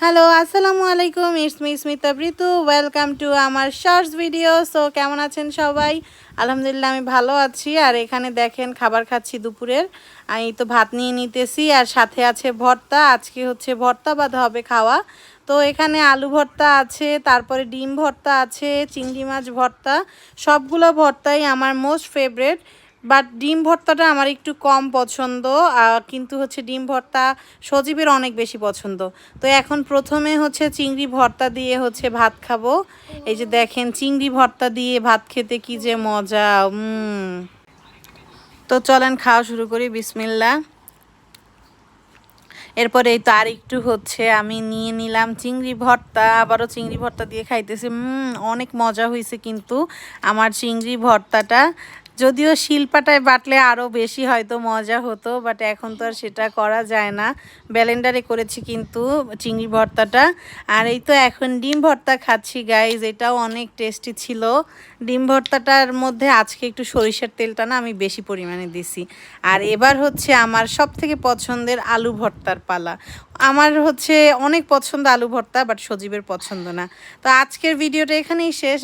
Hello, আসসালামু আলাইকুম। It's me Smita Ritu. Welcome to আমার শর্টস ভিডিও। সো কেমন আছেন সবাই? আলহামদুলিল্লাহ আমি ভালো আছি। আর এখানে দেখেন খাবার খাচ্ছি দুপুরের। আমি তো ভাত নিয়ে নিতেছি আর সাথে আছে ভর্তা। আজকে হচ্ছে ভর্তা বাঁধা হবে খাওয়া। তো এখানে আলু ভর্তা আছে, তারপরে ডিম ভর্তা আছে, চিংড়ি মাছ ভর্তা। সবগুলো ভর্তাই আমার মোস্ট ফেভারেট। বাট ডিম ভর্তাটা আমার একটু কম পছন্দ, কিন্তু হচ্ছে ডিম ভর্তা সজীবের অনেক বেশি পছন্দ। তো এখন প্রথমে হচ্ছে চিংড়ি ভর্তা দিয়ে হচ্ছে ভাত খাবো। এই যে দেখেন চিংড়ি ভর্তা দিয়ে ভাত খেতে কি যে মজা। তো চলেন খাওয়া শুরু করি, বিসমিল্লাহ। এরপরে এই তো আর একটু হচ্ছে আমি নিয়ে নিলাম চিংড়ি ভর্তা, আবারও চিংড়ি ভর্তা দিয়ে খাইতেছি। অনেক মজা হয়েছে কিন্তু আমার চিংড়ি ভর্তাটা। যদিও শিলপাটায় বাটলে আরও বেশি হয়তো মজা হতো, বাট এখন তো আর সেটা করা যায় না। ব্লেন্ডারে করেছি কিন্তু চিংড়ি ভর্তাটা। আর এই তো এখন ডিম ভর্তা খাচ্ছি গাইজ, এটাও অনেক টেস্টি ছিল। ডিম ভর্তাটার মধ্যে আজকে একটু সরিষার তেলটা না আমি বেশি পরিমাণে দিছি। আর এবার হচ্ছে আমার সব থেকে পছন্দের আলু ভর্তার পালা। আমার হচ্ছে অনেক পছন্দ আলু ভর্তা, বাট সজীবের পছন্দ না। তো আজকের ভিডিওটা এখানেই শেষ।